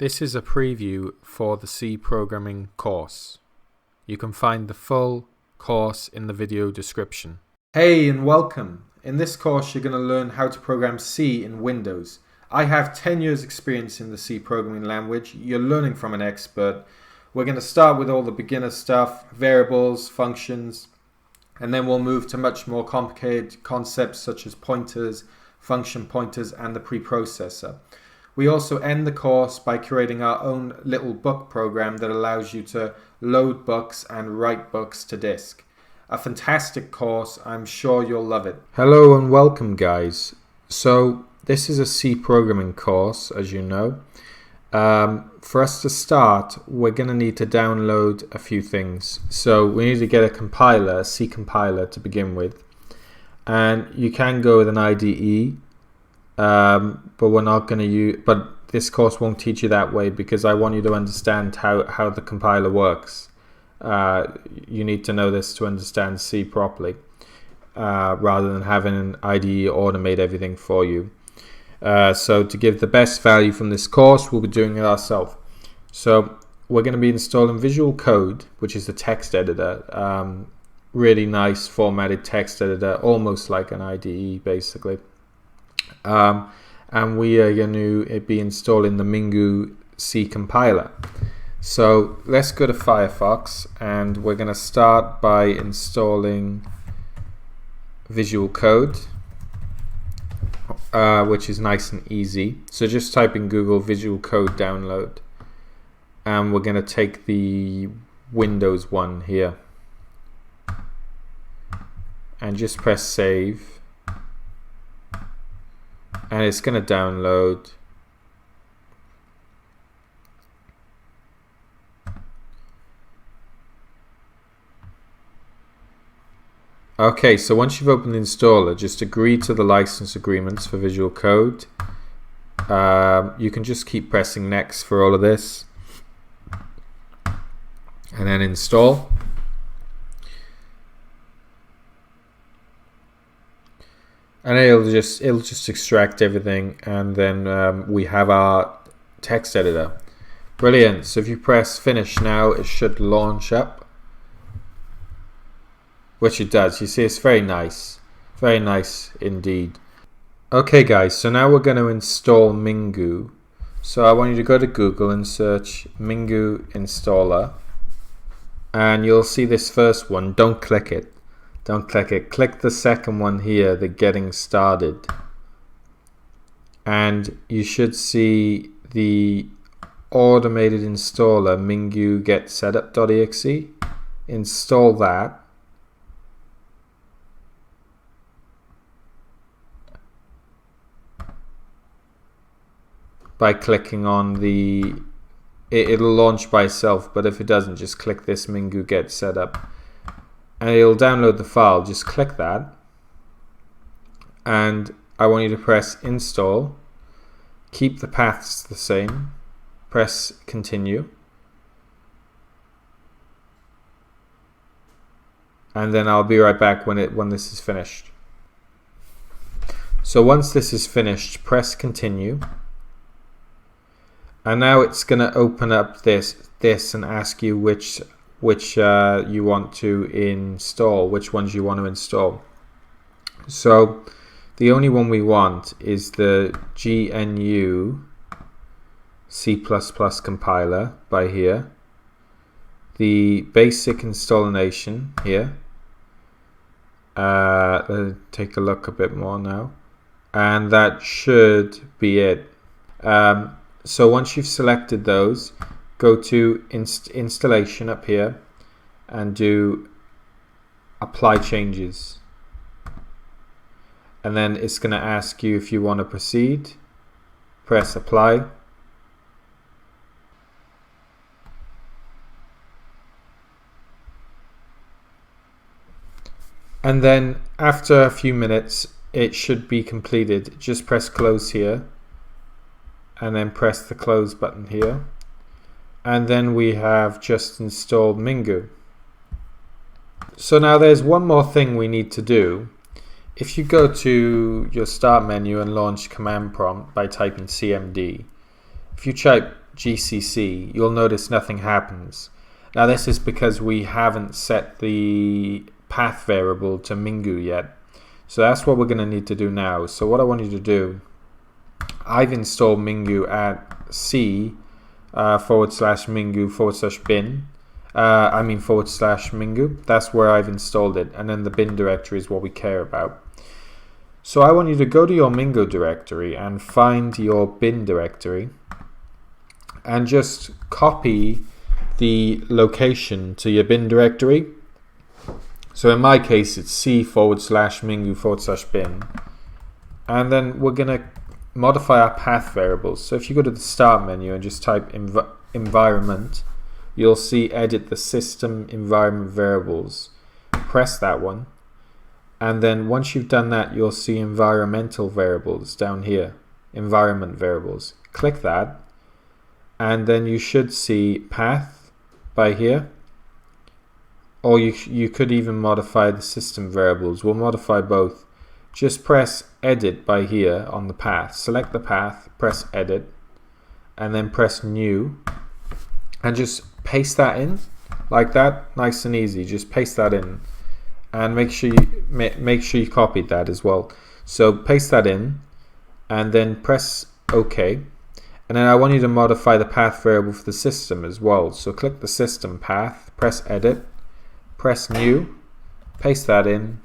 This is a preview for the C programming course. You can find the full course in the video description. Hey and welcome. In this course you're going to learn how to program C in Windows. I have 10 years experience in the C programming language. You're learning from an expert. We're going to start with all the beginner stuff, variables, functions, and then we'll move to much more complicated concepts such as pointers, function pointers, and the preprocessor. We also end the course by creating our own little book program that allows you to load books and write books to disk. A fantastic course, I'm sure you'll love it. Hello and welcome guys. So this is a C programming course, as you know. For us to start, we're going to need to download a few things. So we need to get a compiler, a C compiler to begin with. And you can go with an IDE. But we're not going to use, but this course won't teach you that way because I want you to understand how the compiler works. You need to know this to understand C properly, rather than having an IDE automate everything for you. So to give the best value from this course, we'll be doing it ourselves. So we're going to be installing Visual Code, which is the text editor. Really nice formatted text editor, almost like an IDE basically. And we are going to be installing the Mingoo C compiler. So let's go to Firefox and we're going to start by installing Visual Code, which is nice and easy. So just type in Google Visual Code download, and we're going to take the Windows one here and just press save. And it's going to download. Okay, so once you've opened the installer, just agree to the license agreements for Visual Code. You can just keep pressing next for all of this. And then install. And it'll just extract everything, and then we have our text editor. Brilliant. So if you press finish now, it should launch up, which it does. You see, it's very nice indeed. Okay guys, so now we're going to install Mingoo. So I want you to go to Google and search Mingoo installer, and you'll see this first one. Don't click it. Don't click it. Click the second one here, the getting started. And you should see the automated installer Mingoo get setup.exe. Install that. By clicking on the, it'll launch by itself, but if it doesn't, just click this Mingoo get setup. And it'll download the file. Just click that, and I want you to press install, keep the paths the same, press continue, and then I'll be right back when this is finished. So once this is finished, press continue, and now it's going to open up this and ask you which you want to install, which ones you want to install. So the only one we want is the GNU C++ compiler by here, the basic installation here. Let's take a look a bit more now, and that should be it. So once you've selected those, go to installation up here and do apply changes, and then it's going to ask you if you want to proceed. Press apply, and then after a few minutes it should be completed. Just press close here and then press the close button here. And then we have just installed Mingoo. So now there's one more thing we need to do. If you go to your start menu and launch command prompt by typing CMD, if you type GCC, you'll notice nothing happens. Now this is because we haven't set the path variable to Mingoo yet. So that's what we're going to need to do now. So what I want you to do, I've installed Mingoo at C /Mingoo/bin. /Mingoo. That's where I've installed it, and then the bin directory is what we care about. So I want you to go to your Mingoo directory and find your bin directory and just copy the location to your bin directory. So in my case it's C /Mingoo/bin, and then we're going to modify our path variables. So if you go to the start menu and just type environment, you'll see edit the system environment variables. Press that one, and then once you've done that, you'll see environmental variables down here, environment variables. Click that, and then you should see path by here, or you could even modify the system variables. We'll modify both. Just press edit by here on the path, select the path, press edit, and then press new, and just paste that in like that, nice and easy. Just paste that in, and make sure you copied that as well. So paste that in, and then press OK. And then I want you to modify the path variable for the system as well. So click the system path, press edit, press new, paste that in,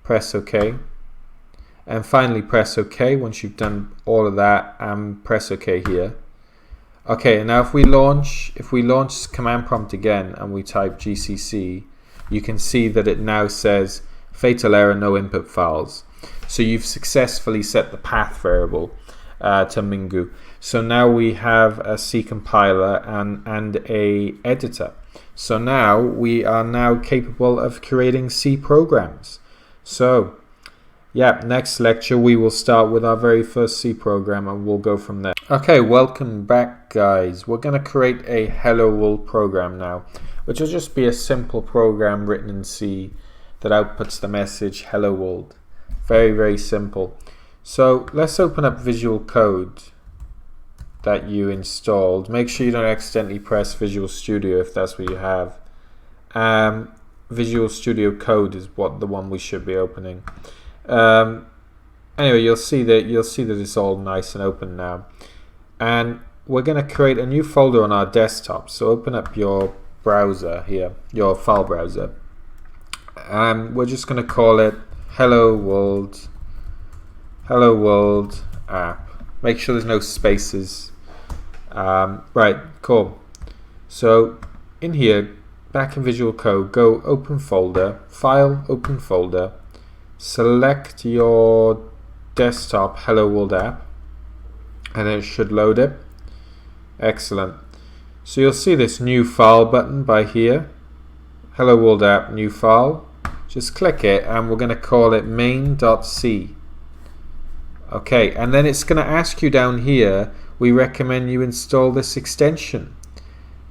press OK, and finally press OK once you've done all of that, and press OK here. Okay, now if we launch command prompt again and we type GCC, you can see that it now says fatal error, no input files. So you've successfully set the path variable to Mingoo. So now we have a C compiler and a editor. So now we are now capable of creating C programs. So yeah, next lecture we will start with our very first C program and we'll go from there. Okay, welcome back guys. We're going to create a hello world program now, which will just be a simple program written in C that outputs the message hello world. Very, very simple. So let's open up Visual Code that you installed. Make sure you don't accidentally press Visual Studio if that's what you have. Visual Studio Code is the one we should be opening. Anyway, you'll see that it's all nice and open now, and we're going to create a new folder on our desktop. So open up your browser here, your file browser, and we're just going to call it hello world app. Make sure there's no spaces. Right, cool. So in here, back in Visual Code, go open folder, file, open folder, select your desktop hello world app, and it should load it. Excellent. So you'll see this new file button by here, hello world app, new file. Just click it, and we're going to call it main.c. Okay, and then it's going to ask you down here, we recommend you install this extension.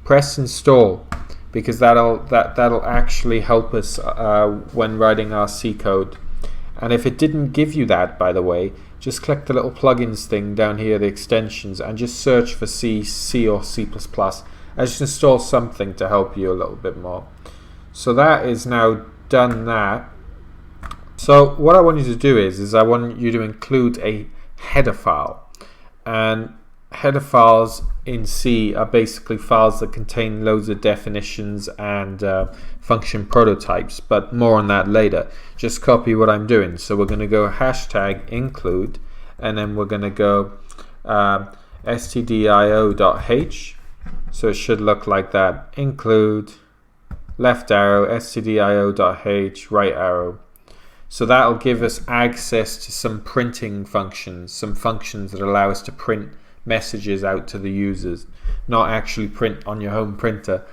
Press install, because that'll actually help us when writing our C code. And if it didn't give you that, by the way, just click the little plugins thing down here, the extensions, and just search for C or C++. I just install something to help you a little bit more. So that is now done that. So what I want you to do is I want you to include a header file. And header files in C are basically files that contain loads of definitions and function prototypes, but more on that later. Just copy what I'm doing. So we're going to go #include, and then we're going to go stdio.h. So it should look like that. Include, left arrow, stdio.h, right arrow. So that'll give us access to some printing functions, some functions that allow us to print messages out to the users, not actually print on your home printer.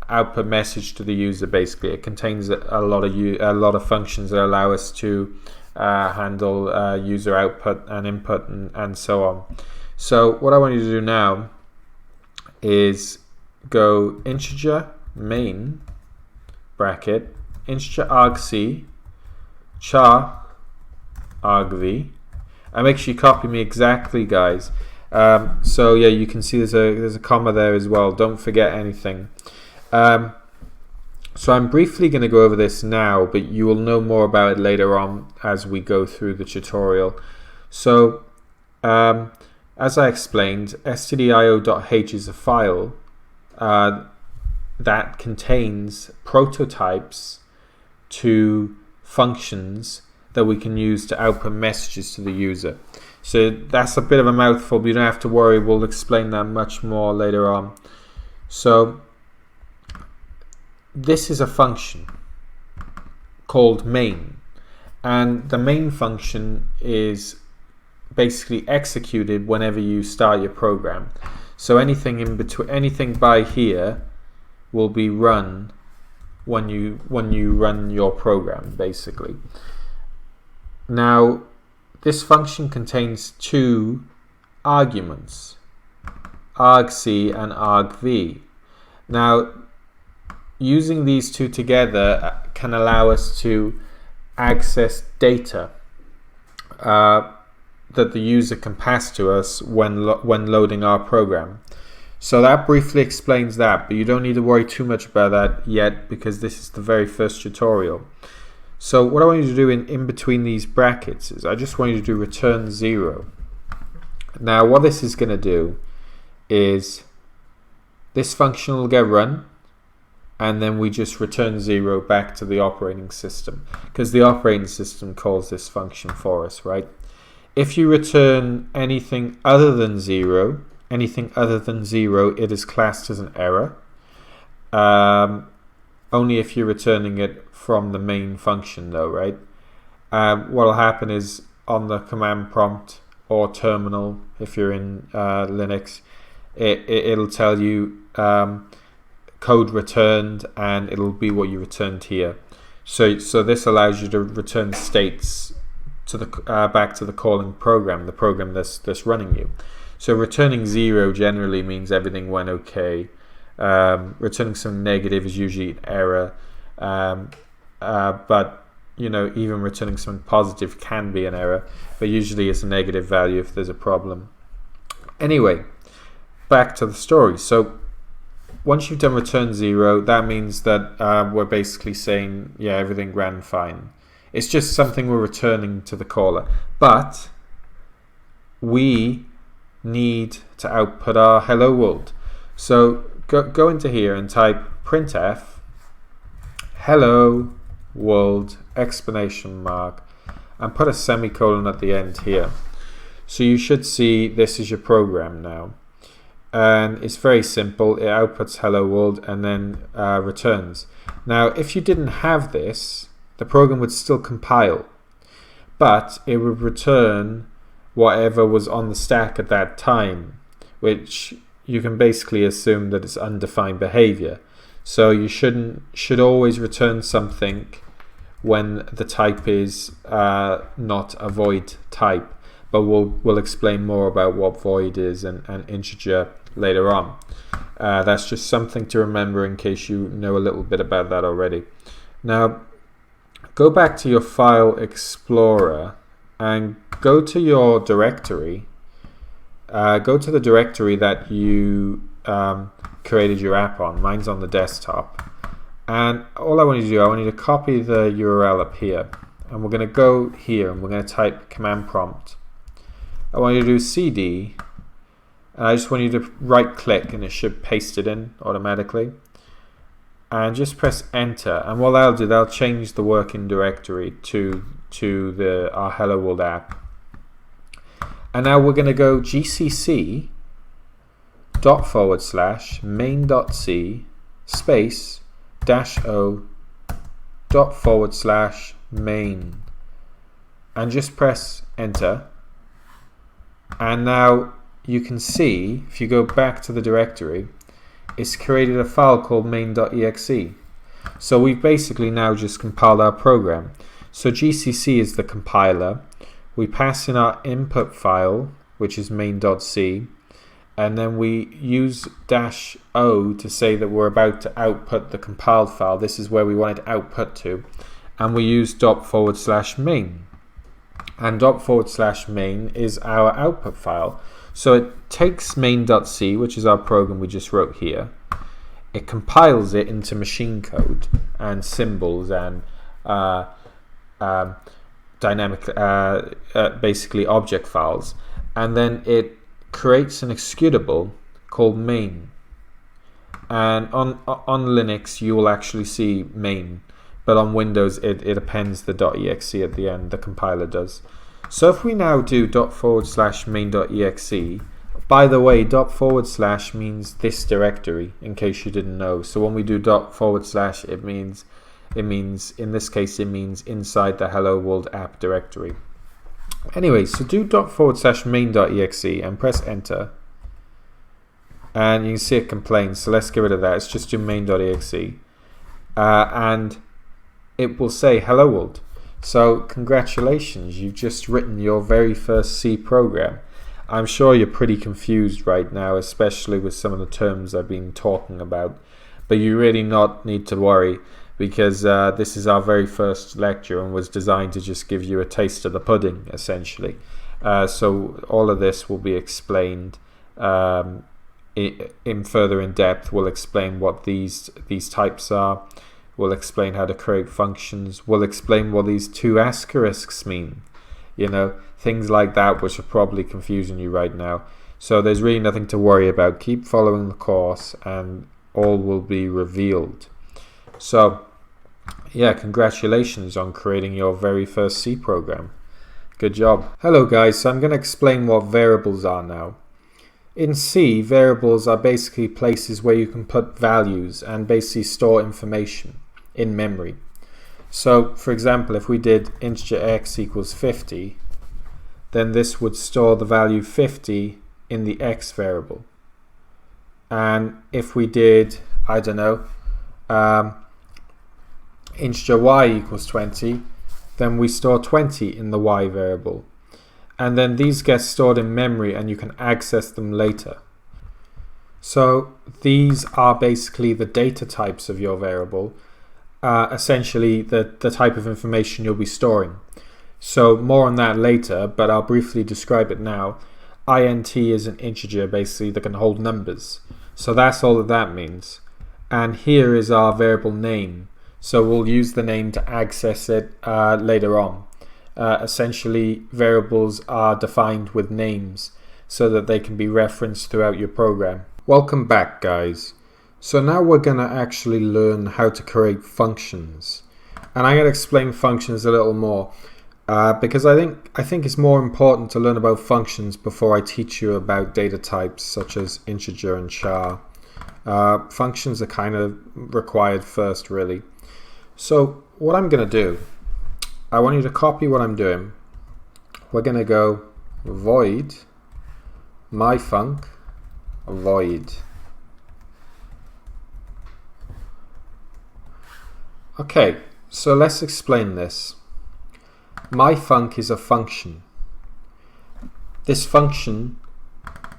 Output message to the user. Basically, it contains a lot of functions that allow us to handle user output and input and so on. So what I want you to do now is go integer main bracket integer argc char argv, and make sure you copy me exactly, guys. So yeah, you can see there's a comma there as well. Don't forget anything. So I'm briefly going to go over this now, but you will know more about it later on as we go through the tutorial. So as I explained, stdio.h is a file that contains prototypes to functions that we can use to output messages to the user. So that's a bit of a mouthful, but you don't have to worry, we'll explain that much more later on. So this is a function called main, and the main function is basically executed whenever you start your program. So anything in between, anything by here will be run when you run your program, basically. Now this function contains two arguments, argc and argv. Now using these two together can allow us to access data that the user can pass to us when loading our program. So that briefly explains that, but you don't need to worry too much about that yet because this is the very first tutorial. So what I want you to do in between these brackets is I just want you to do return 0. Now what this is going to do is this function will get run, and then we just return 0 back to the operating system because the operating system calls this function for us, right? If you return anything other than 0, it is classed as an error. Only if you're returning it from the main function though, right? What will happen is on the command prompt or terminal, if you're in Linux, it'll tell you code returned, and it'll be what you returned here. So this allows you to return states to the back to the calling program, the program that's running you. So returning 0 generally means everything went okay. Returning something negative is usually an error, but you know, even returning something positive can be an error, but usually it's a negative value if there's a problem. Anyway, back to the story. So once you've done return 0, that means that we're basically saying, yeah, everything ran fine. It's just something we're returning to the caller. But we need to output our hello world. So go into here and type printf hello world exclamation mark and put a semicolon at the end here. So you should see this is your program now. And it's very simple. It outputs hello world and then returns. Now if you didn't have this, the program would still compile, but it would return whatever was on the stack at that time, which you can basically assume that it's undefined behavior. So you should always return something when the type is not a void type, but we'll explain more about what void is and integer later on. That's just something to remember in case you know a little bit about that already. Now go back to your file explorer and go to your directory. Go to the directory that you created your app on. Mine's on the desktop. And all I want you to do, I want you to copy the URL up here. And we're going to go here and we're going to type command prompt. I want you to do cd. And I just want you to right click and it should paste it in automatically. And just press enter. And what that'll do, that'll change the working directory to our Hello World app. And now we're going to go gcc /main.c space -o /main and just press enter. And now you can see, if you go back to the directory, it's created a file called main.exe. So we've basically now just compiled our program. So gcc is the compiler. We pass in our input file, which is main.c, and then we use -o to say that we're about to output the compiled file. This is where we want it to output to, and we use ./main, and ./main is our output file. So it takes main.c, which is our program we just wrote here. It compiles it into machine code and symbols and dynamic, basically object files, and then it creates an executable called main. And on Linux you will actually see main, but on Windows it appends the .exe at the end, the compiler does. So if we now do ./main.exe, by the way, ./ means this directory, in case you didn't know. So when we do ./ it means, in this case, it means inside the Hello World app directory. Anyway, so do ./ main.exe and press enter. And you can see it complains, so let's get rid of that. Let's just do main.exe. And it will say hello world. So congratulations, you've just written your very first C program. I'm sure you're pretty confused right now, especially with some of the terms I've been talking about. But you really not need to worry, because this is our very first lecture and was designed to just give you a taste of the pudding, essentially. So all of this will be explained in further in depth. We'll explain what these types are. We'll explain how to create functions. We'll explain what these two asterisks mean. You know, things like that, which are probably confusing you right now. So there's really nothing to worry about. Keep following the course and all will be revealed. So yeah, congratulations on creating your very first C program. Good job. Hello guys, so I'm going to explain what variables are now. In C, variables are basically places where you can put values and basically store information in memory. So for example, if we did integer x equals 50, then this would store the value 50 in the x variable. And if we did, I don't know, integer y equals 20, then we store 20 in the y variable. And then these get stored in memory and you can access them later. So these are basically the data types of your variable, essentially the type of information you'll be storing. So more on that later, but I'll briefly describe it now. Int is an integer basically that can hold numbers. So that's all that means. And here is our variable name. So we'll use the name to access it later on. Essentially, variables are defined with names so that they can be referenced throughout your program. Welcome back, guys. So now we're going to actually learn how to create functions. And I'm going to explain functions a little more because I think it's more important to learn about functions before I teach you about data types such as integer and char. Functions are kind of required first, really. So what I'm going to do, I want you to copy what I'm doing. We're going to go void myfunc void. Okay, so let's explain this. Myfunc is a function. This function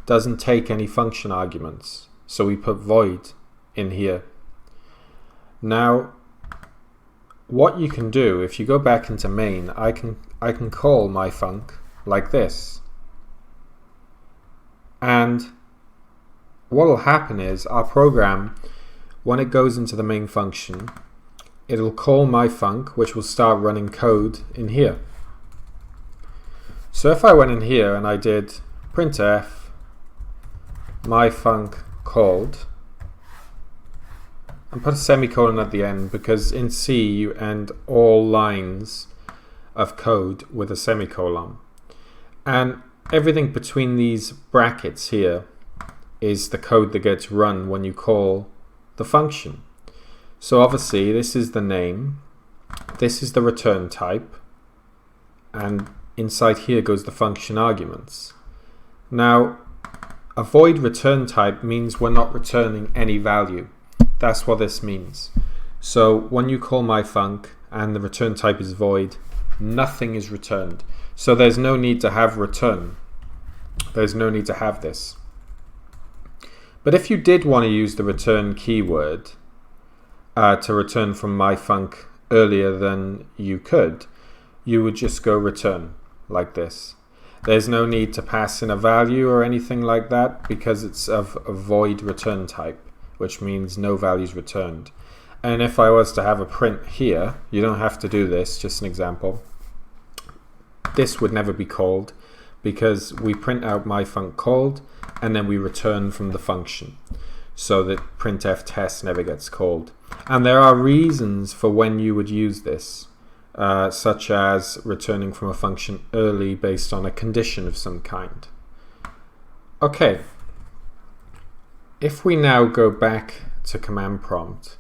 doesn't take any function arguments, so we put void in here. Now, what you can do, if you go back into main, I can call myfunc like this. And what will happen is our program, when it goes into the main function, it'll call myfunc, which will start running code in here. So if I went in here and I did printf myfunc called, and put a semicolon at the end, because in C you end all lines of code with a semicolon. And everything between these brackets here is the code that gets run when you call the function. So obviously this is the name, this is the return type, and inside here goes the function arguments. Now, a void return type means we're not returning any value. That's what this means. So when you call myfunc and the return type is void, nothing is returned. So there's no need to have return. There's no need to have this. But if you did want to use the return keyword to return from myfunc earlier than you could, you would just go return like this. There's no need to pass in a value or anything like that because it's of a void return type, which means no values returned. And if I was to have a print here, you don't have to do this, just an example. This would never be called because we print out myfunc called and then we return from the function, so that printf test never gets called. And there are reasons for when you would use this, such as returning from a function early based on a condition of some kind. Okay, if we now go back to command prompt,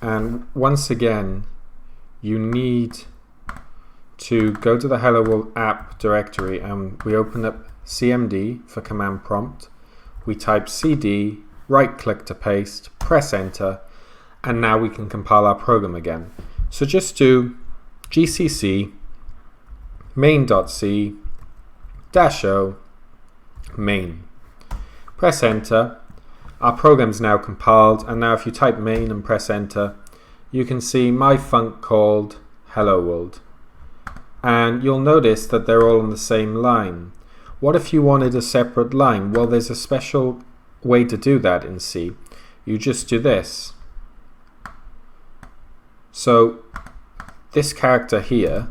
and once again you need to go to the Hello World app directory, and we open up cmd for command prompt, we type cd, right click to paste, press enter, and now we can compile our program again. So just do gcc main.c -o main, press enter. Our program's now compiled, and now if you type main and press enter, you can see myfunc called hello world, and you'll notice that they're all on the same line. What if you wanted a separate line? Well, there's a special way to do that in C. You just do this. So this character here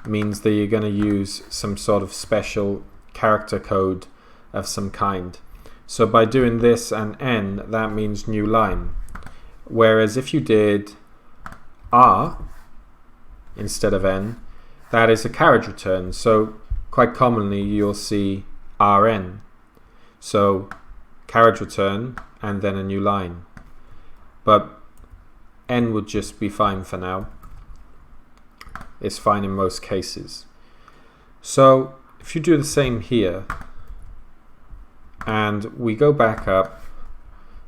means that you're going to use some sort of special character code of some kind. So by doing this and N, that means new line. Whereas if you did R instead of N, that is a carriage return. So quite commonly you'll see RN. So carriage return and then a new line. But N would just be fine for now. It's fine in most cases. So if you do the same here, and we go back up,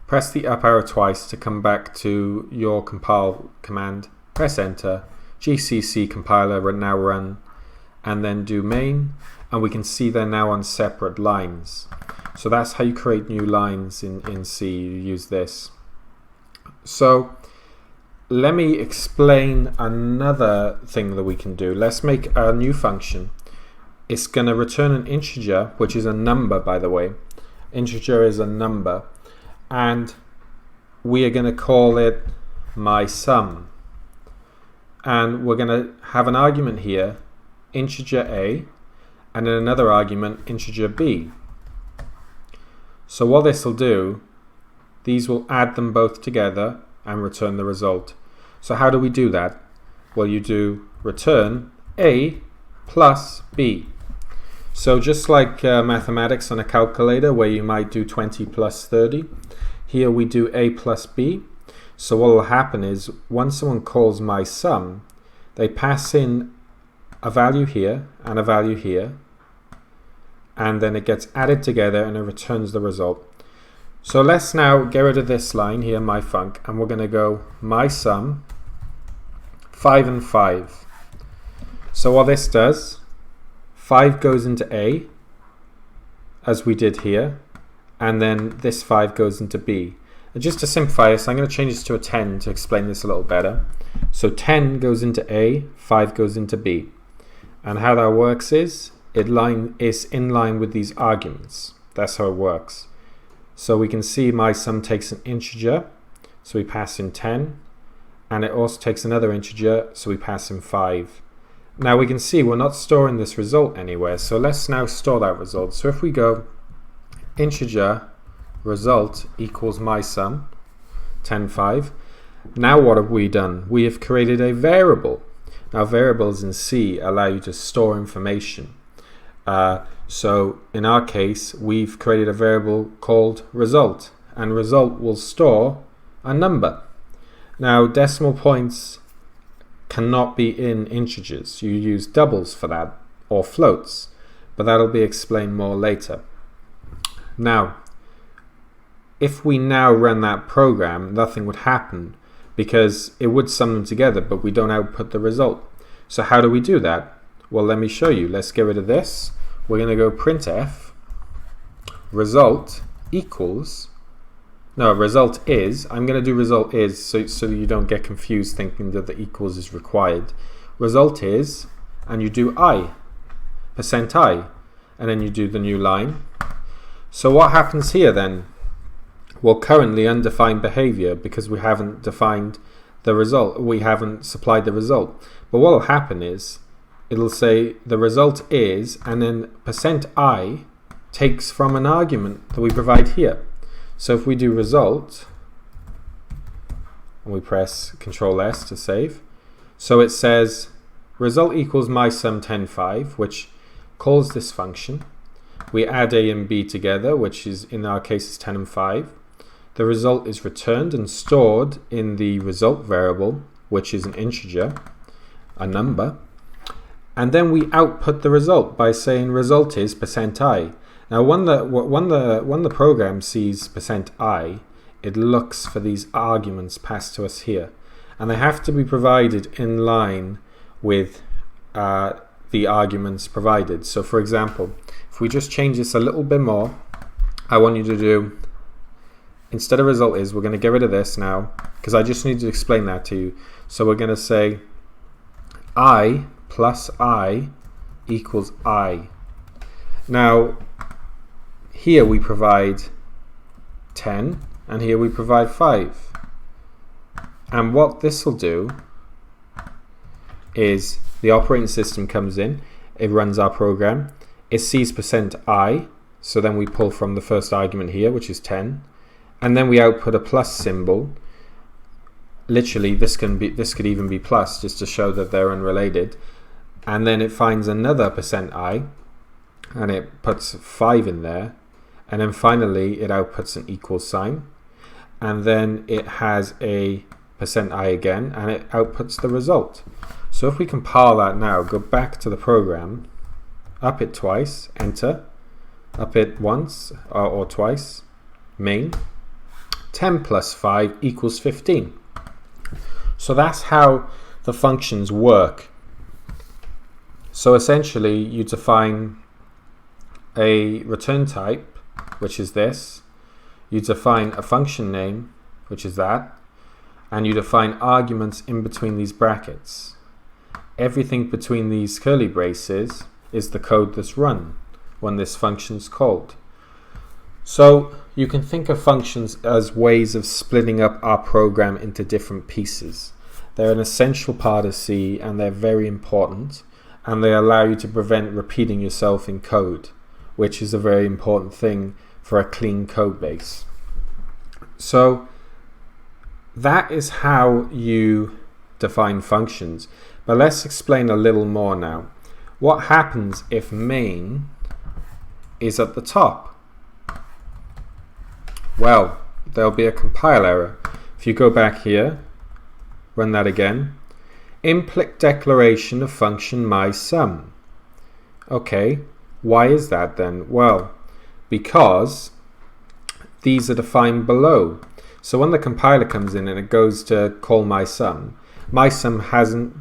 press the up arrow twice to come back to your compile command, press enter, gcc compiler now run, and then do main, and we can see they're now on separate lines. So that's how you create new lines in C. You use this. So let me explain another thing that we can do. Let's make a new function. It's going to return an integer, which is a number, by the way. Integer is a number, and we are going to call it mySum, and we're going to have an argument here, integer a, and then another argument, integer b. So what this will do, these will add them both together and return the result. So how do we do that? Well, you do return a plus b. So just like mathematics on a calculator where you might do 20 plus 30, here we do a plus b. So what will happen is once someone calls mySum, they pass in a value here and a value here, and then it gets added together and it returns the result. So let's now get rid of this line here, myfunc, and we're going to go mySum 5 and 5. So what this does, 5 goes into A, as we did here, and then this 5 goes into B. And just to simplify this, I'm going to change this to a 10 to explain this a little better. So 10 goes into A, 5 goes into B. And how that works is, it is in line with these arguments. That's how it works. So we can see mySum takes an integer, so we pass in 10, and it also takes another integer, so we pass in 5. Now we can see we're not storing this result anywhere, so let's now store that result. So if we go integer result equals mySum 10, 5, now what have we done? We have created a variable. Now variables in C allow you to store information. So in our case, we've created a variable called result, and result will store a number. Now decimal points cannot be in integers. You use doubles for that, or floats, but that'll be explained more later. Now, if we now run that program, nothing would happen because it would sum them together, but we don't output the result. So how do we do that? Well, let me show you. Let's get rid of this. We're going to go printf result equals, no, result is, I'm going to do result is so you don't get confused thinking that the equals is required. Result is, and you do I. %i, and then you do the new line. So what happens here then? Well, currently undefined behavior, because we haven't defined the result, we haven't supplied the result. But what will happen is it'll say the result is, and then %i takes from an argument that we provide here. So if we do result and we press Ctrl S to save, so it says result equals mysum 10.5, which calls this function. We add a and b together, which is in our case is 10 and 5. The result is returned and stored in the result variable, which is an integer, a number. And then we output the result by saying result is %i. Now when the program sees %i, it looks for these arguments passed to us here. And they have to be provided in line with the arguments provided. So for example, if we just change this a little bit more, I want you to do, instead of result is, we're going to get rid of this now, because I just need to explain that to you. So we're going to say I plus I equals I. Now here we provide 10 and here we provide 5. And what this will do is the operating system comes in, it runs our program, it sees %i, so then we pull from the first argument here, which is 10, and then we output a plus symbol. Literally this could even be plus, just to show that they're unrelated. And then it finds another %i and it puts 5 in there, and then finally it outputs an equal sign, and then it has a %i again and it outputs the result. So if we compile that now, go back to the program, up it twice, enter, up it once or twice, main, 10 plus 5 equals 15. So that's how the functions work. So essentially you define a return type, which is this, you define a function name, which is that, and you define arguments in between these brackets. Everything between these curly braces is the code that's run when this function's called. So you can think of functions as ways of splitting up our program into different pieces. They're an essential part of C and they're very important, and they allow you to prevent repeating yourself in code, which is a very important thing for a clean code base. So that is how you define functions. But let's explain a little more now. What happens if main is at the top? Well, there'll be a compile error. If you go back here, run that again. Implicit declaration of function mysum. Okay, why is that then? Well, because these are defined below. So when the compiler comes in and it goes to call mysum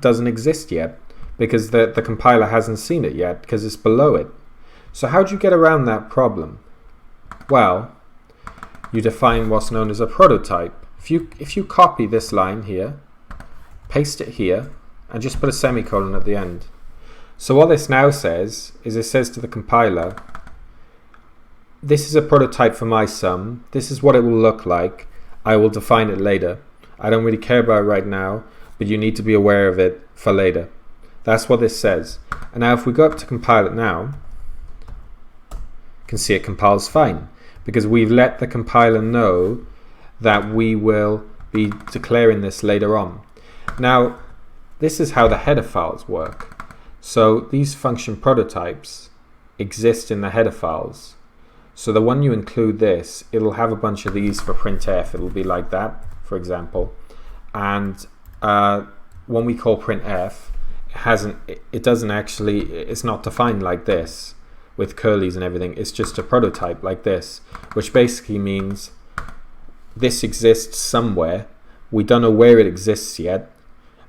doesn't exist yet, because the compiler hasn't seen it yet, because it's below it. So how do you get around that problem? Well, you define what's known as a prototype. If you copy this line here, paste it here, and just put a semicolon at the end. So what this now says is, it says to the compiler, this is a prototype for mysum, this is what it will look like, I will define it later. I don't really care about it right now, but you need to be aware of it for later. That's what this says. And now if we go up to compile it now, you can see it compiles fine, because we've let the compiler know that we will be declaring this later on. Now, this is how the header files work. So these function prototypes exist in the header files. So the one you include this, it'll have a bunch of these for printf. It'll be like that, for example. And when we call printf, it's not defined like this with curlies and everything. It's just a prototype like this, which basically means this exists somewhere. We don't know where it exists yet,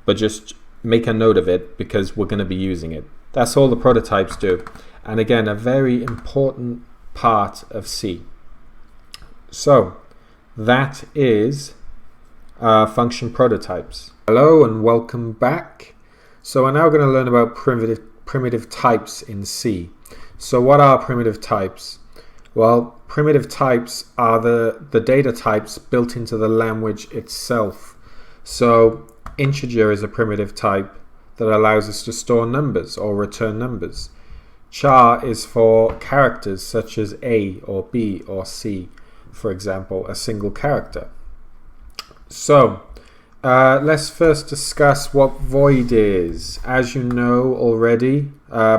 but just make a note of it because we're going to be using it. That's all the prototypes do. And again, a very important part of C. So that is function prototypes. Hello and welcome back. So we're now going to learn about primitive types in C. So what are primitive types? Well, primitive types are the data types built into the language itself. So integer is a primitive type that allows us to store numbers or return numbers. Char is for characters such as A or B or C, for example, a single character. So let's first discuss what void is. As you know already,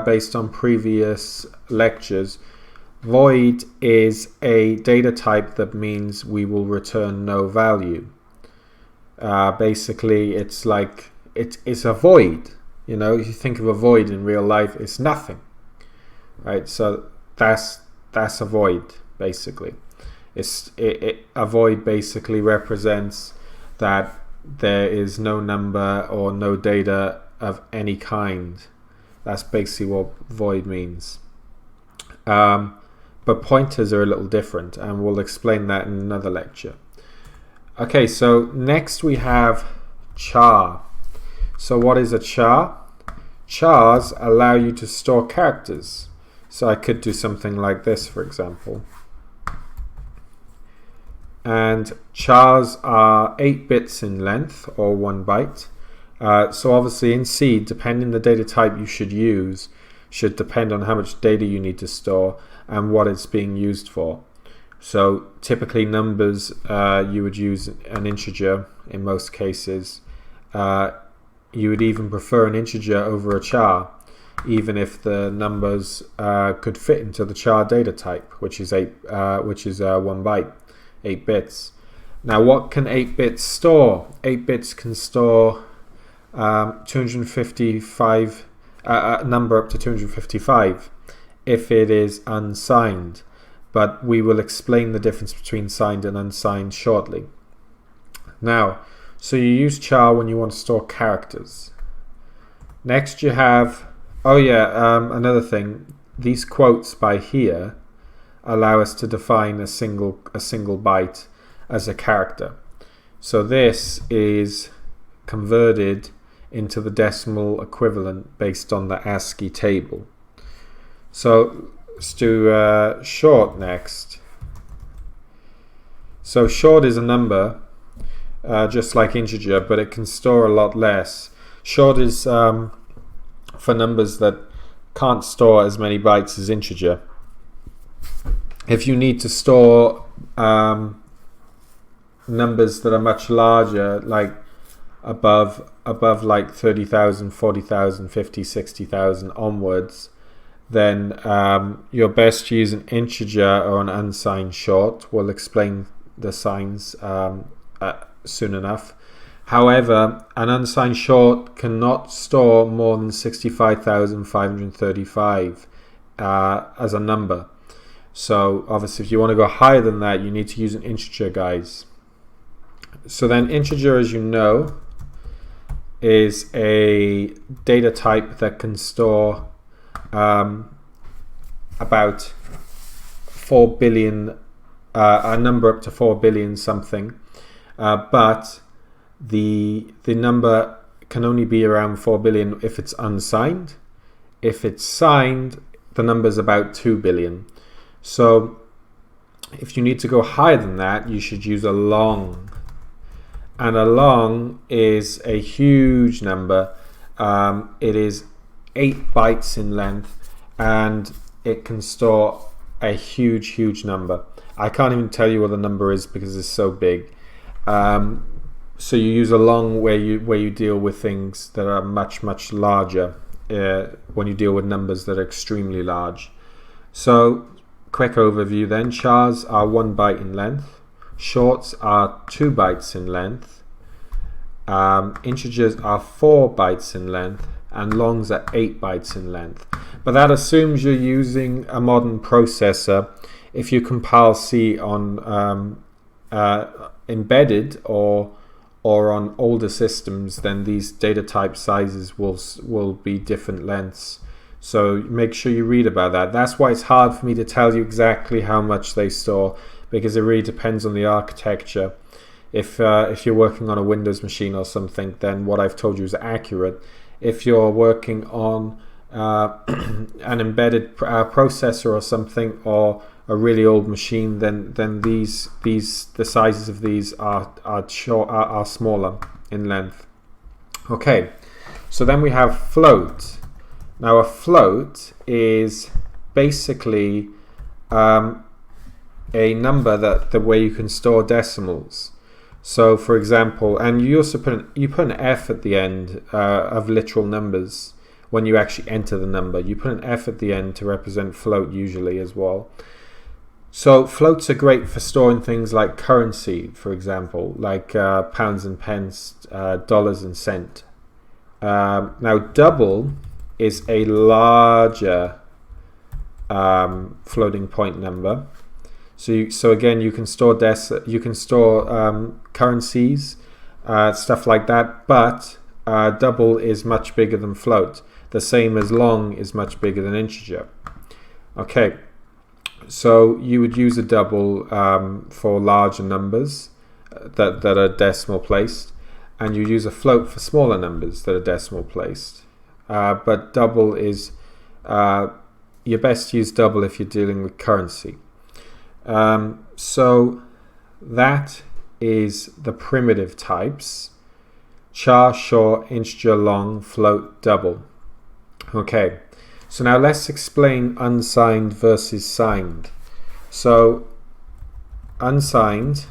based on previous lectures, void is a data type that means we will return no value. Basically, it's like it's a void. You know, if you think of a void in real life, it's nothing, right? So that's a void basically. A void basically represents that there is no number or no data of any kind. That's basically what void means. But pointers are a little different, and we'll explain that in another lecture. Okay, so next we have char. So what is a char? Chars allow you to store characters. So I could do something like this, for example. And chars are 8 bits in length, or 1 byte. So obviously in C, depending the data type you should use, should depend on how much data you need to store and what it's being used for. So typically numbers, you would use an integer in most cases. You would even prefer an integer over a char, even if the numbers could fit into the char data type, which is 1 byte, 8 bits. Now what can 8 bits store? 8 bits can store 255, a number up to 255 if it is unsigned, but we will explain the difference between signed and unsigned shortly. Now, so you use char when you want to store characters. Next you have, another thing, these quotes by here allow us to define a single byte as a character. So this is converted into the decimal equivalent based on the ASCII table. So let's do short next. So short is a number, just like integer, but it can store a lot less. Short is for numbers that can't store as many bytes as integer. If you need to store numbers that are much larger, like above like 30,000, 40,000, 50, 60,000 onwards, then you're best to use an integer or an unsigned short. We'll explain the signs soon enough. However, an unsigned short cannot store more than 65,535 as a number. So obviously if you want to go higher than that, you need to use an integer, guys. So then integer, as you know, is a data type that can store about 4 billion, a number up to 4 billion something, but the number can only be around 4 billion if it's unsigned. If it's signed, the number is about 2 billion. So if you need to go higher than that, you should use a long. And a long is a huge number. It is 8 bytes in length, and it can store a huge number. I can't even tell you what the number is because it's so big. So you use a long where you deal with things that are much larger, when you deal with numbers that are extremely large. So quick overview then. Chars are 1 byte in length. Shorts are 2 bytes in length. Integers are 4 bytes in length, and longs are 8 bytes in length. But that assumes you're using a modern processor. If you compile C on embedded or on older systems, then these data type sizes will be different lengths. So make sure you read about that. That's why it's hard for me to tell you exactly how much they store, because it really depends on the architecture. If you're working on a Windows machine or something, then what I've told you is accurate. If you're working on an embedded processor or something, or a really old machine, then the sizes of these are smaller in length. Okay, so then we have float. Now a float is basically a number where you can store decimals. So for example, and you also put an F at the end of literal numbers. When you actually enter the number, you put an F at the end to represent float usually as well. So floats are great for storing things like currency, for example, like pounds and pence, dollars and cent. Now double is a larger floating point number. So again, you can store currencies, stuff like that, but double is much bigger than float. The same as long is much bigger than integer. Okay, so you would use a double for larger numbers that are decimal placed, and you use a float for smaller numbers that are decimal placed. But double is you're best to use double if you're dealing with currency. So that is the primitive types: char, short, integer, long, float, double. Okay, so now let's explain unsigned versus signed. So unsigned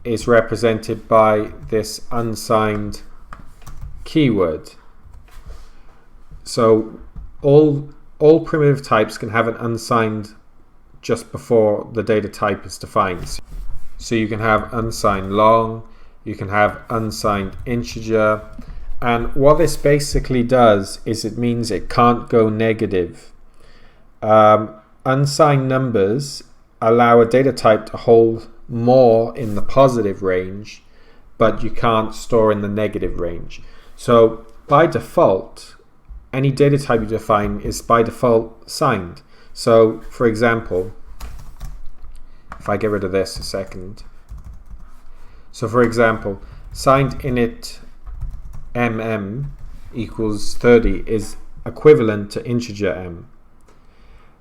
is represented by this unsigned keyword. So all primitive types can have an unsigned just before the data type is defined. So you can have unsigned long, you can have unsigned integer, and what this basically does is it means it can't go negative. Unsigned numbers allow a data type to hold more in the positive range, but you can't store in the negative range. So by default, any data type you define is by default signed. So for example, if I get rid of this a second. So for example, signed init equals 30 is equivalent to integer m.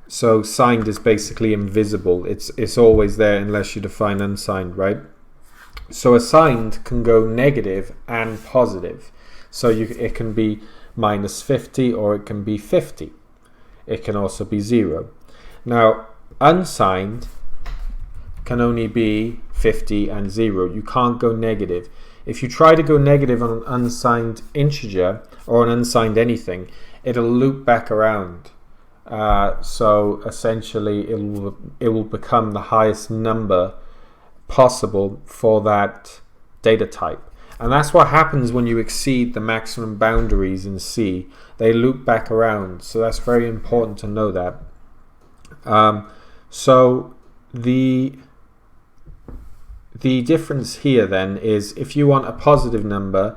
So signed is basically invisible. It's always there unless you define unsigned, right? So a signed can go negative and positive. So it can be minus 50 or it can be 50. It can also be 0. Now unsigned can only be 50 and 0. You can't go negative. If you try to go negative on an unsigned integer or an unsigned anything, it'll loop back around. So essentially it will become the highest number possible for that data type. And that's what happens when you exceed the maximum boundaries in C. They loop back around. So that's very important to know that. So the difference here then is if you want a positive number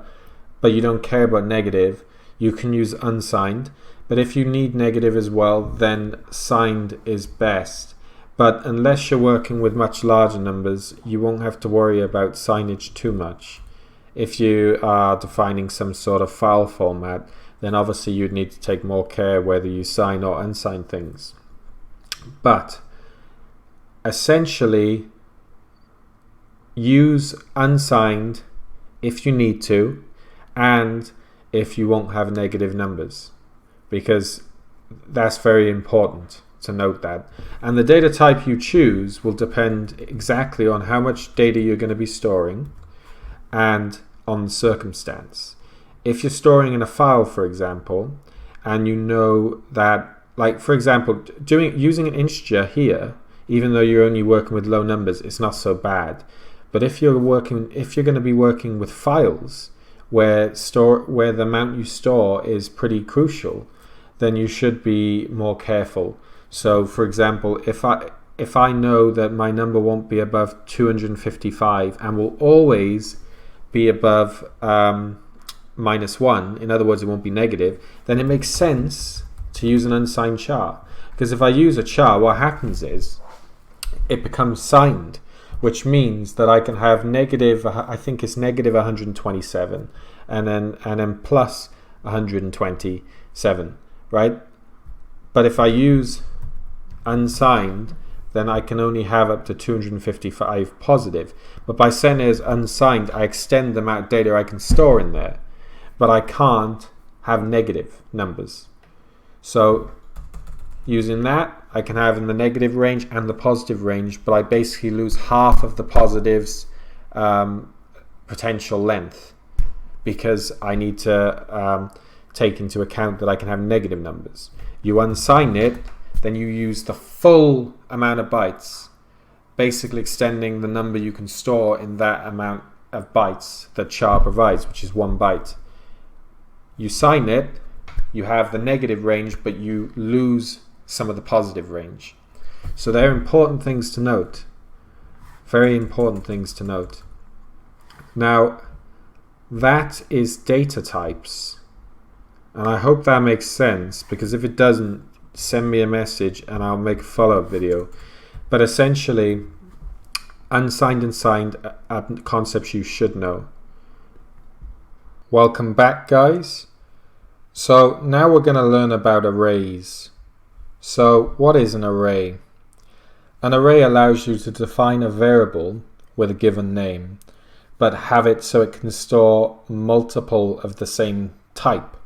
but you don't care about negative, you can use unsigned. But if you need negative as well, then signed is best. But unless you're working with much larger numbers, you won't have to worry about signage too much. If you are defining some sort of file format, then obviously you'd need to take more care whether you sign or unsign things. But essentially, use unsigned if you need to, and if you won't have negative numbers, because that's very important to note that. And the data type you choose will depend exactly on how much data you're going to be storing and on the circumstance. If you're storing in a file, for example, and you know that, like for example, using an integer here, even though you're only working with low numbers, it's not so bad. But if you're going to be working with files where the amount you store is pretty crucial, then you should be more careful. So for example, if I know that my number won't be above 255 and will always be above -1, in other words it won't be negative, then it makes sense to use an unsigned char. Because if I use a char, what happens is it becomes signed, which means that I can have negative, I think it's negative 127, and then plus 120 7, right? But if I use unsigned, then I can only have up to 255 positive. But by setting it as unsigned, I extend the amount of data I can store in there, but I can't have negative numbers. So using that, I can have in the negative range and the positive range, but I basically lose half of the positive's potential length, because I need to take into account that I can have negative numbers. You unsign it, then you use the full amount of bytes, basically extending the number you can store in that amount of bytes that char provides, which is 1 byte. You sign it, you have the negative range, but you lose some of the positive range. So they're important things to note. Very important things to note. Now, that is data types. And I hope that makes sense, because if it doesn't, send me a message and I'll make a follow-up video. But essentially, unsigned and signed are concepts you should know. Welcome back, guys. So now we're going to learn about arrays. So what is an array? An array allows you to define a variable with a given name, but have it so it can store multiple of the same type.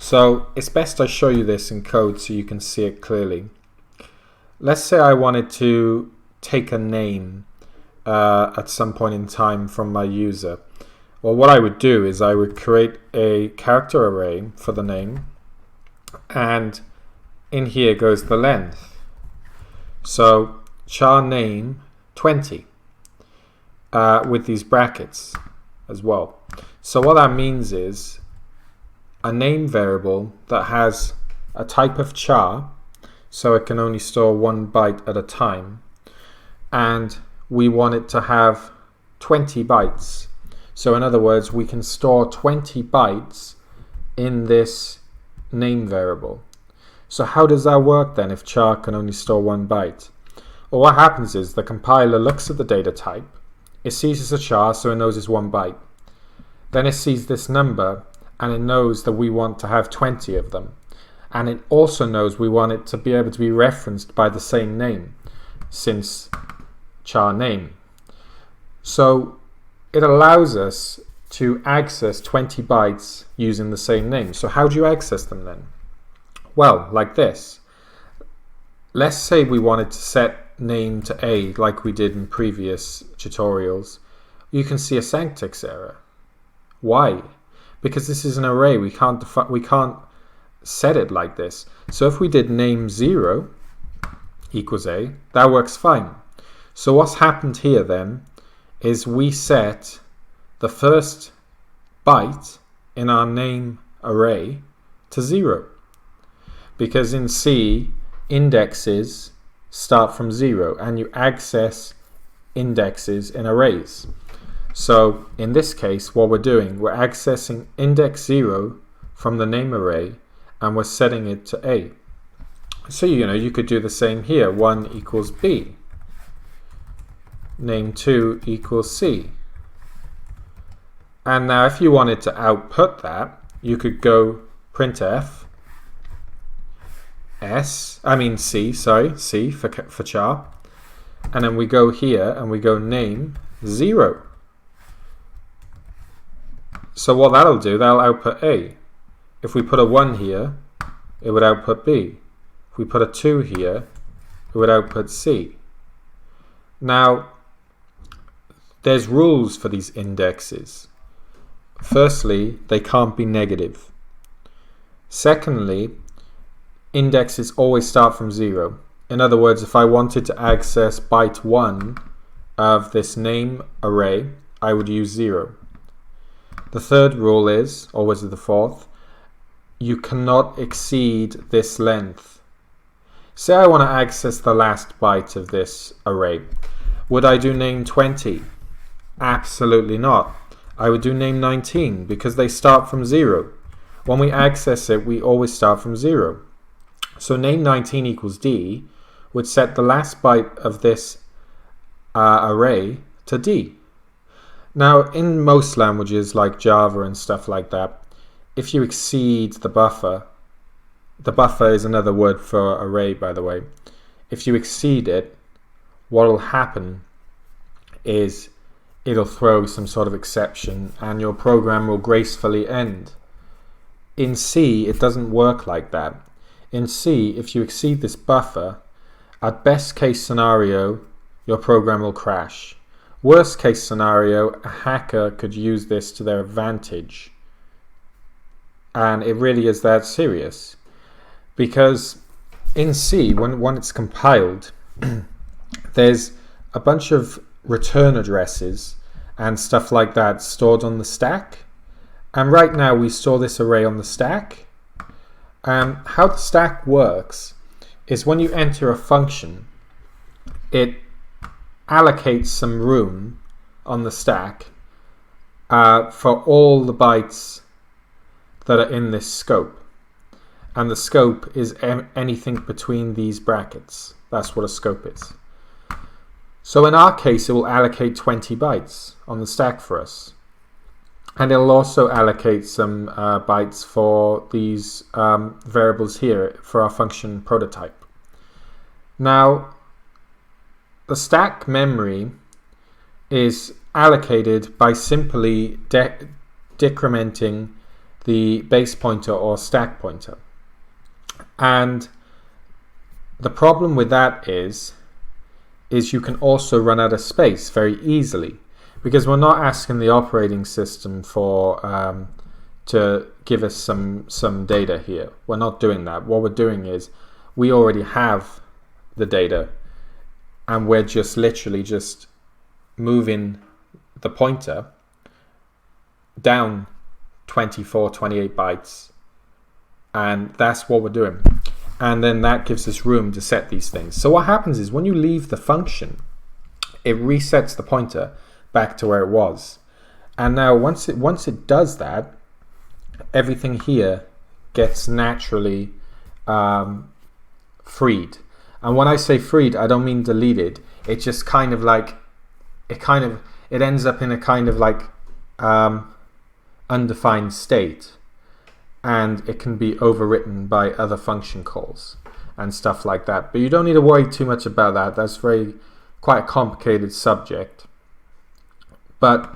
So it's best I show you this in code so you can see it clearly. Let's say I wanted to take a name at some point in time from my user. Well, what I would do is I would create a character array for the name, and in here goes the length. So char name 20 with these brackets as well. So what that means is a name variable that has a type of char, so it can only store 1 byte at a time, and we want it to have 20 bytes. So in other words, we can store 20 bytes in this name variable. So how does that work then if char can only store 1 byte? Well, what happens is the compiler looks at the data type, it sees it's a char, so it knows it's 1 byte. Then it sees this number, and it knows that we want to have 20 of them. And it also knows we want it to be able to be referenced by the same name, since char name. So it allows us to access 20 bytes using the same name. So how do you access them then? Well, like this. Let's say we wanted to set name to A like we did in previous tutorials. You can see a syntax error. Why? Because this is an array. We can't set it like this. So if we did name 0 equals A, that works fine. So what's happened here then is we set the first byte in our name array to 0. Because in C, indexes start from 0, and you access indexes in arrays. So in this case, what we're doing, we're accessing index 0 from the name array, and we're setting it to A. So you could do the same here. 1 equals B. Name 2 equals C. And now if you wanted to output that, you could go printf C for char, and then we go here and we go name 0. So what that'll do, that'll output A. If we put a 1 here, it would output B. If we put a 2 here, it would output C. Now, there's rules for these indexes. Firstly, they can't be negative. Secondly, indexes always start from 0. In other words, if I wanted to access byte 1 of this name array, I would use 0. The third rule is, always the fourth, you cannot exceed this length. Say I want to access the last byte of this array. Would I do name 20? Absolutely not. I would do name 19 because they start from 0. When we access it, we always start from 0. So name 19 equals D would set the last byte of this array to D. Now, in most languages like Java and stuff like that, if you exceed the buffer, the buffer is another word for array, by the way. If you exceed it, what will happen is it'll throw some sort of exception and your program will gracefully end. In C, it doesn't work like that. In C, if you exceed this buffer, at best case scenario, your program will crash. Worst case scenario, a hacker could use this to their advantage. And it really is that serious. Because in C, when it's compiled, there's a bunch of return addresses and stuff like that stored on the stack. And right now we store this array on the stack. How the stack works is when you enter a function, it allocates some room on the stack for all the bytes that are in this scope. And the scope is anything between these brackets. That's what a scope is. So in our case, it will allocate 20 bytes on the stack for us. And it'll also allocate some bytes for these variables here for our function prototype. Now, the stack memory is allocated by simply decrementing the base pointer or stack pointer. And the problem with that is you can also run out of space very easily, because we're not asking the operating system for to give us some data here. We're not doing that. What we're doing is we already have the data, and we're just literally just moving the pointer down 24, 28 bytes, and that's what we're doing. And then that gives us room to set these things. So what happens is when you leave the function, it resets the pointer back to where it was. And now once it does that, everything here gets naturally freed. And when I say freed, I don't mean deleted. It just kind of like it ends up in a kind of like undefined state, and it can be overwritten by other function calls and stuff like that. But you don't need to worry too much about that. That's quite a complicated subject. But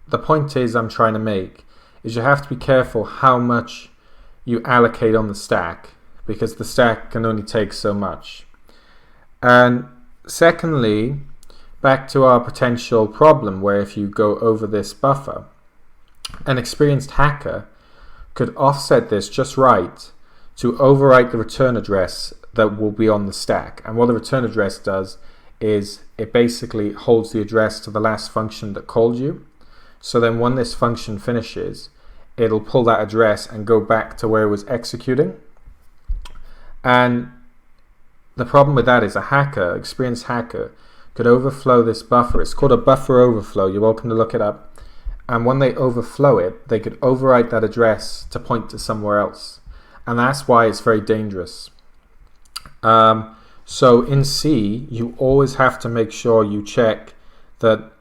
the point is I'm trying to make is you have to be careful how much you allocate on the stack, because the stack can only take so much. And secondly, back to our potential problem where if you go over this buffer, an experienced hacker could offset this just right to overwrite the return address that will be on the stack. And what the return address does is it basically holds the address to the last function that called you. So then when this function finishes, it'll pull that address and go back to where it was executing. And the problem with that is a hacker, experienced hacker, could overflow this buffer. It's called a buffer overflow. You're welcome to look it up. And when they overflow it, they could overwrite that address to point to somewhere else. And that's why it's very dangerous. So in C, you always have to make sure you check that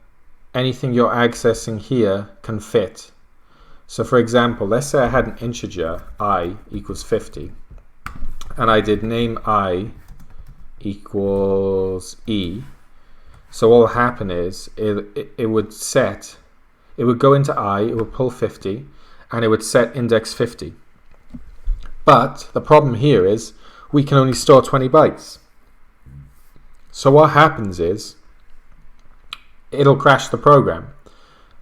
anything you're accessing here can fit. So for example, let's say I had an integer I equals 50, and I did name I equals E. So what will happen is it would go into I, it would pull 50, and it would set index 50. But the problem here is we can only store 20 bytes. So what happens is it'll crash the program.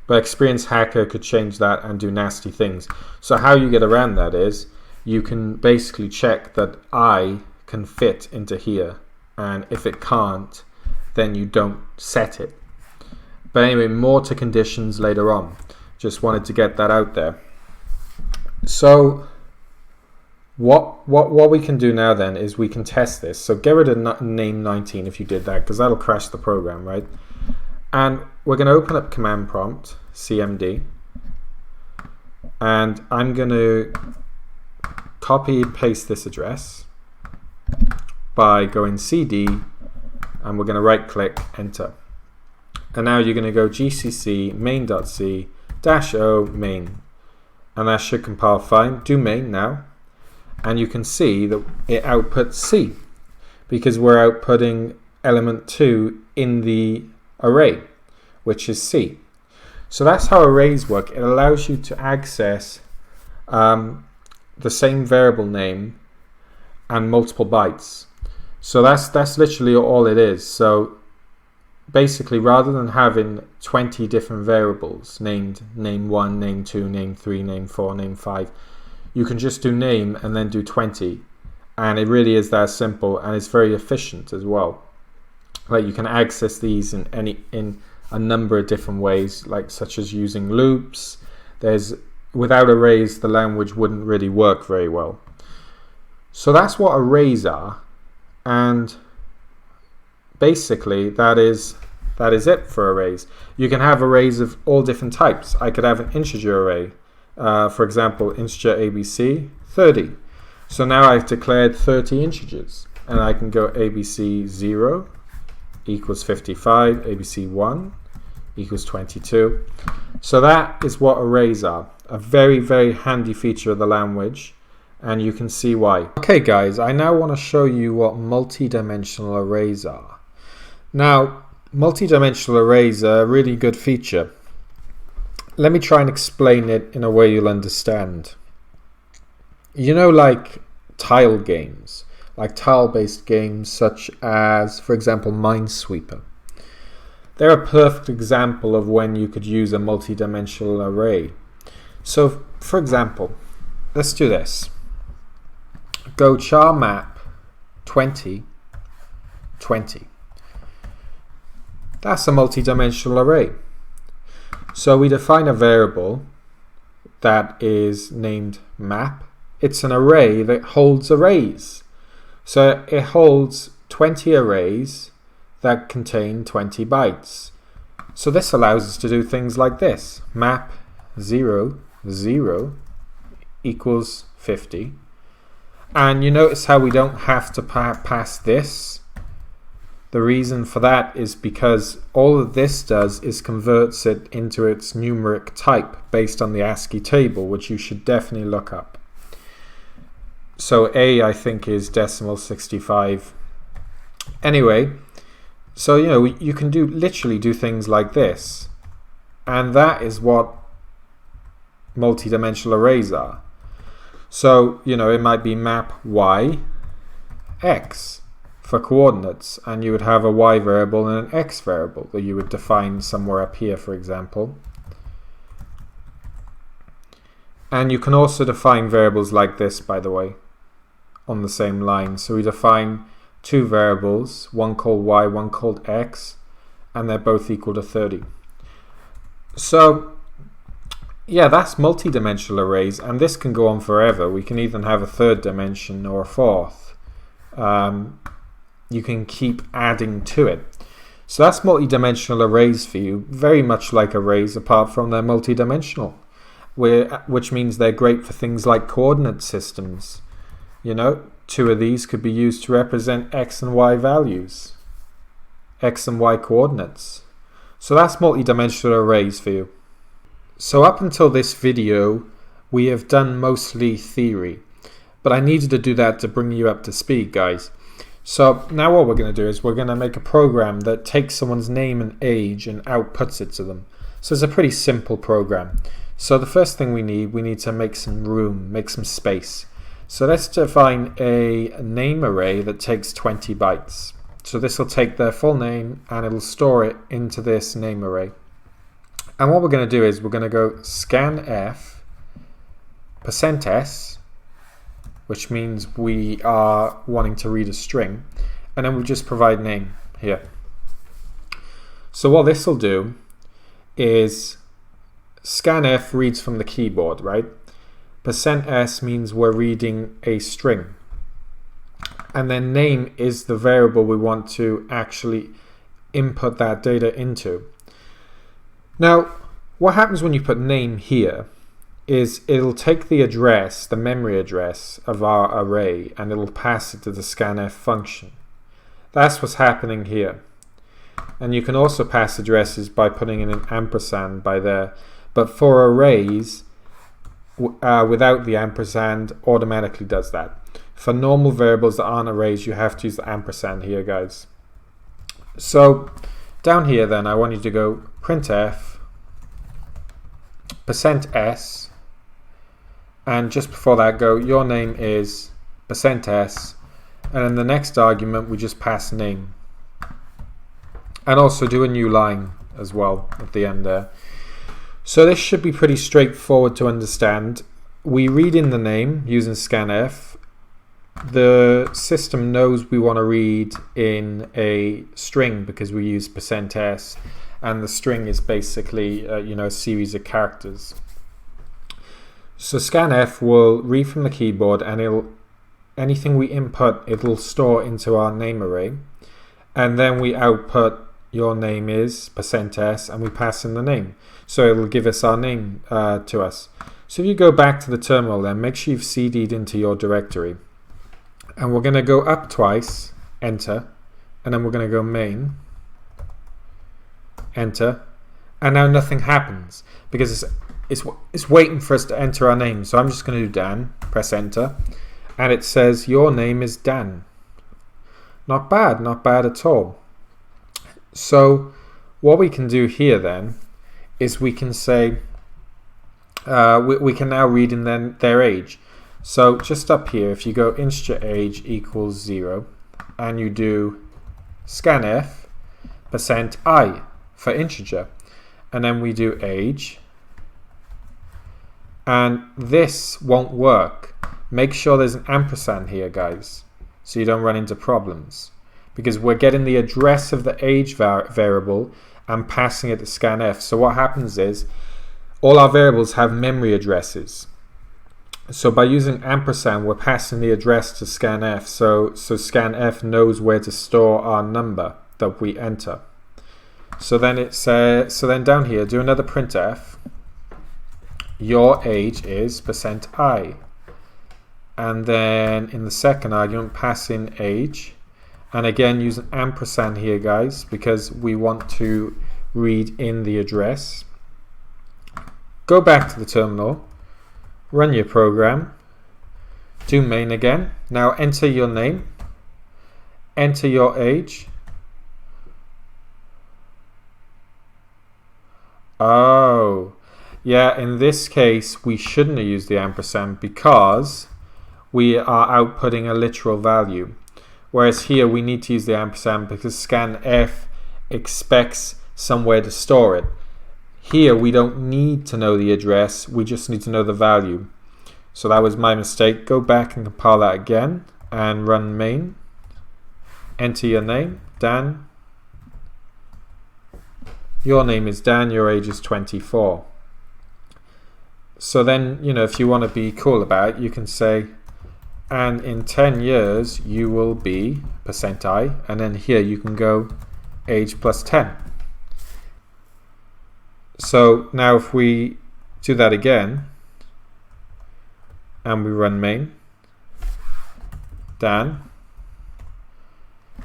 But experienced hacker could change that and do nasty things. So how you get around that is you can basically check that I can fit into here, and if it can't, then you don't set it. But anyway, more to conditions later on. Just wanted to get that out there. So what we can do now then is we can test this. So get rid of name 19 if you did that, because that'll crash the program, right? And we're going to open up command prompt, cmd, and I'm going to copy and paste this address by going cd, and we're going to right click, enter. And now you're going to go gcc main.c -o main, and that should compile fine. Do main now, and you can see that it outputs C because we're outputting element 2 in the array, which is C. So that's how arrays work. It allows you to access the same variable name and multiple bytes. So that's literally all it is. So basically, rather than having 20 different variables named name 1, name 2, name 3, name 4, name 5, you can just do name and then do 20, and it really is that simple, and it's very efficient as well. Like, you can access these in a number of different ways, like such as using loops. Without arrays, the language wouldn't really work very well. So that's what arrays are, and basically that is it for arrays. You can have arrays of all different types. I could have an integer array, for example, integer ABC 30. So now I've declared 30 integers, and I can go ABC 0 equals 55, ABC 1 equals 22. So that is what arrays are. A very, very handy feature of the language, and you can see why. Okay guys, I now want to show you what multi-dimensional arrays are. Now, multi-dimensional arrays are a really good feature. Let me try and explain it in a way you'll understand. You know, like tile games, like tile-based games such as, for example, Minesweeper. They're a perfect example of when you could use a multi-dimensional array. So, for example, let's do this. Go char map 20, 20. That's a multi-dimensional array. So we define a variable that is named map. It's an array that holds arrays. So it holds 20 arrays that contain 20 bytes. So this allows us to do things like this. Map 0, 0 equals 50. And you notice how we don't have to pass this. The reason for that is because all that this does is converts it into its numeric type based on the ASCII table, which you should definitely look up. So A, I think, is decimal 65. Anyway, so you can literally do things like this, and that is what multi-dimensional arrays are. So it might be map y x for coordinates, and you would have a y variable and an x variable that you would define somewhere up here, for example. And you can also define variables like this, by the way, on the same line. So we define two variables, one called y, one called x, and they're both equal to 30. So yeah, that's multi-dimensional arrays, and this can go on forever. We can even have a third dimension or a fourth. You can keep adding to it. So that's multi-dimensional arrays for you, very much like arrays apart from they're multi-dimensional, which means they're great for things like coordinate systems. Two of these could be used to represent x and y values, x and y coordinates. So that's multi-dimensional arrays for you. So up until this video, we have done mostly theory, but I needed to do that to bring you up to speed, guys. So now what we're going to do is we're going to make a program that takes someone's name and age and outputs it to them. So it's a pretty simple program. So the first thing we need to make some room, make some space. So let's define a name array that takes 20 bytes. So this will take their full name and it'll store it into this name array. And what we're going to do is we're going to go scanf %s, which means we are wanting to read a string, and then we'll just provide name here. So what this will do is scanf reads from the keyboard, right? %s means we're reading a string, and then name is the variable we want to actually input that data into. Now, what happens when you put name here is it'll take the address, the memory address of our array, and it'll pass it to the scanf function. That's what's happening here. And you can also pass addresses by putting in an ampersand by there. But for arrays, without the ampersand automatically does that. For normal variables that aren't arrays, you have to use the ampersand here, guys. So down here then, I want you to go printf %s, and just before that go your name is %s, and in the next argument we just pass name, and also do a new line as well at the end there. So this should be pretty straightforward to understand. We read in the name using scanf. The system knows we want to read in a string because we use %s, and the string is basically a series of characters. So scanf will read from the keyboard, and anything we input it'll store into our name array, and then we output your name is %s, and we pass in the name. So it'll give us our name to us. So if you go back to the terminal, then make sure you've cd'd into your directory. And we're going to go up twice, enter, and then we're going to go main, enter, and now nothing happens because it's waiting for us to enter our name. So I'm just going to do Dan, press enter, and it says your name is Dan. Not bad at all. So what we can do here then is we can say we can now read in their age. So just up here, if you go integer age equals 0, and you do scanf %i for integer, and then we do age, and this won't work. Make sure there's an ampersand here, guys, so you don't run into problems, because we're getting the address of the age variable and passing it to scanf. So what happens is all our variables have memory addresses. So by using ampersand, we're passing the address to scanf. So scanf knows where to store our number that we enter. So then then down here, do another printf. Your age is %i, and then in the second argument, pass in age, and again use an ampersand here, guys, because we want to read in the address. Go back to the terminal. Run your program, do main again. Now enter your name, enter your age. Oh, yeah, in this case we shouldn't have used the ampersand because we are outputting a literal value. Whereas here we need to use the ampersand because scanf expects somewhere to store it. Here we don't need to know the address, we just need to know the value. So that was my mistake. Go back and compile that again and run main. Enter your name, Dan. Your name is Dan, your age is 24. So then, if you want to be cool about it, you can say, and in 10 years you will be %i, and then here you can go age plus 10. So now if we do that again and we run main, Dan,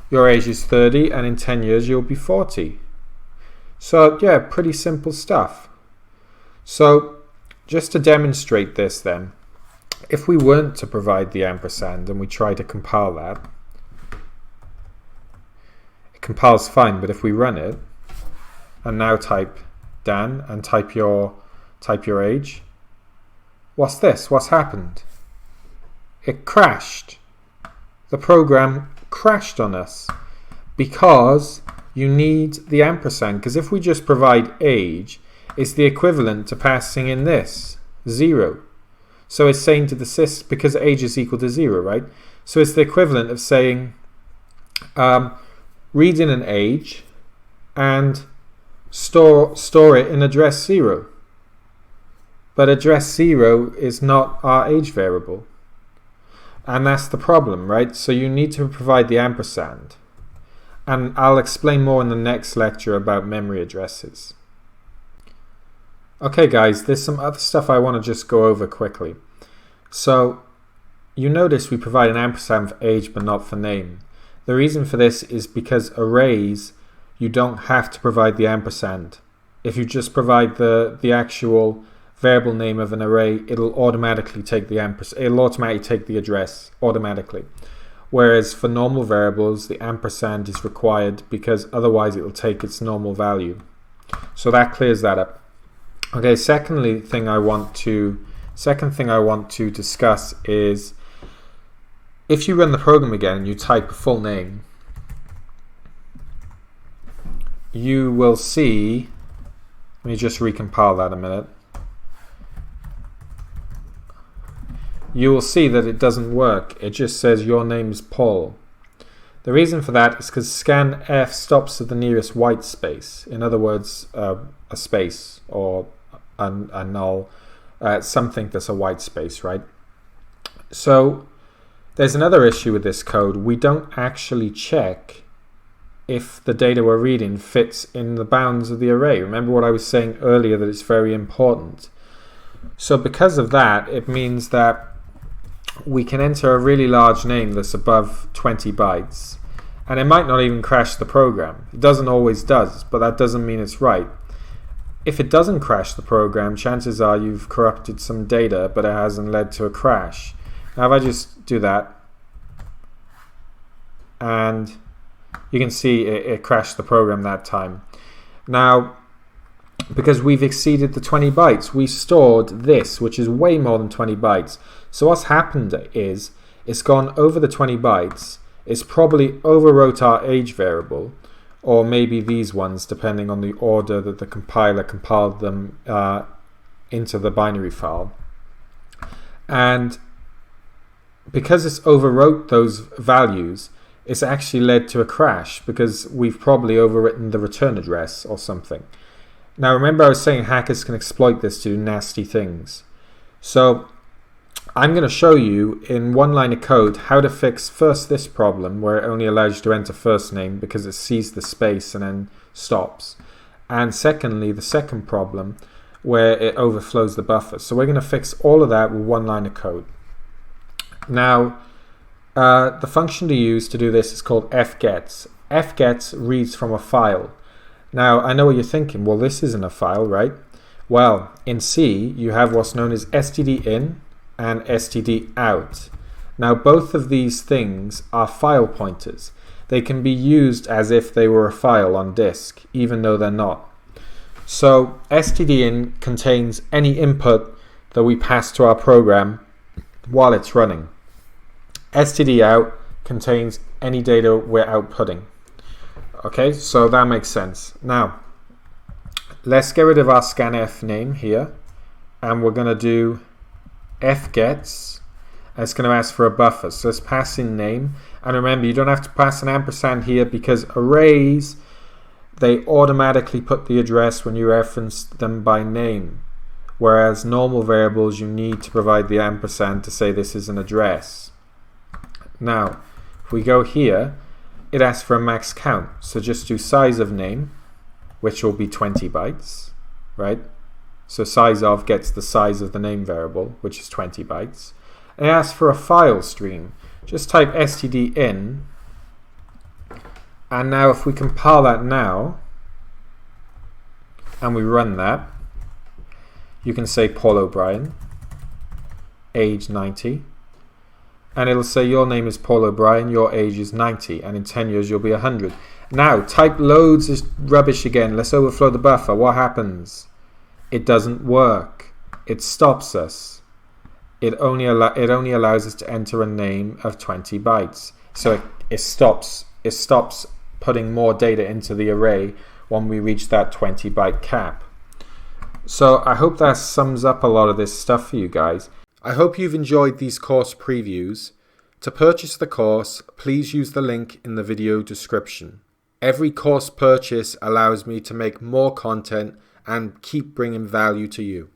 your age is 30, and in 10 years you'll be 40. So yeah, pretty simple stuff. So just to demonstrate this then, if we weren't to provide the ampersand and we try to compile that, it compiles fine, but if we run it and now type Dan and type your age, what's this? What's happened? It crashed. The program crashed on us because you need the ampersand, because if we just provide age, it's the equivalent to passing in this 0. So it's saying to the system, because age is equal to 0, right? So it's the equivalent of saying read in an age and store it in address 0. But address 0 is not our age variable. And that's the problem, right? So you need to provide the ampersand. And I'll explain more in the next lecture about memory addresses. Okay guys, there's some other stuff I want to just go over quickly. So you notice we provide an ampersand for age but not for name. The reason for this is because arrays, you don't have to provide the ampersand. If you just provide the actual variable name of an array, it'll automatically take the ampersand. It'll automatically take the address automatically. Whereas for normal variables, the ampersand is required because otherwise it will take its normal value. So that clears that up. Okay, second thing I want to discuss is if you run the program again and you type a full name, you will see, let me just recompile that a minute. You will see that it doesn't work. It just says your name is Paul. The reason for that is because scanf stops at the nearest white space. In other words, a space or a null, something that's a white space, right? So there's another issue with this code. We don't actually check if the data we're reading fits in the bounds of the array. Remember what I was saying earlier, that it's very important. So because of that, it means that we can enter a really large name that's above 20 bytes, and it might not even crash the program. It doesn't always does, but that doesn't mean it's right. If it doesn't crash the program, chances are you've corrupted some data, but it hasn't led to a crash. Now if I just do that, and you can see it crashed the program that time. Now, because we've exceeded the 20 bytes, we stored this, which is way more than 20 bytes. So what's happened is it's gone over the 20 bytes. It's probably overwrote our age variable, or maybe these ones, depending on the order that the compiler compiled them into the binary file. And because it's overwrote those values, it's actually led to a crash because we've probably overwritten the return address or something. Now remember, I was saying hackers can exploit this to do nasty things. So I'm going to show you in one line of code how to fix first this problem where it only allows you to enter first name because it sees the space and then stops. And secondly, the second problem where it overflows the buffer. So we're going to fix all of that with one line of code. Now, the function to use to do this is called fgets. Fgets reads from a file. Now, I know what you're thinking. Well, this isn't a file, right? Well, in C, you have what's known as std in and std out. Now, both of these things are file pointers. They can be used as if they were a file on disk, even though they're not. So, std in contains any input that we pass to our program while it's running. Std out contains any data we're outputting. Okay, so that makes sense. Now, let's get rid of our scanf name here, and we're going to do fgets. It's going to ask for a buffer, so let's pass in name. And remember, you don't have to pass an ampersand here because arrays, they automatically put the address when you reference them by name, whereas normal variables, you need to provide the ampersand to say this is an address. Now, if we go here, it asks for a max count. So just do size of name, which will be 20 bytes, right? So size of gets the size of the name variable, which is 20 bytes. And it asks for a file stream. Just type std in. And now if we compile that now, and we run that, you can say Paul O'Brien, age 90. And it'll say your name is Paul O'Brien, your age is 90, and in 10 years you'll be 100. Now, type loads of rubbish again. Let's overflow the buffer. What happens? It doesn't work. It stops us. It only allows us to enter a name of 20 bytes. So it stops putting more data into the array when we reach that 20 byte cap. So I hope that sums up a lot of this stuff for you guys. I hope you've enjoyed these course previews. To purchase the course, please use the link in the video description. Every course purchase allows me to make more content and keep bringing value to you.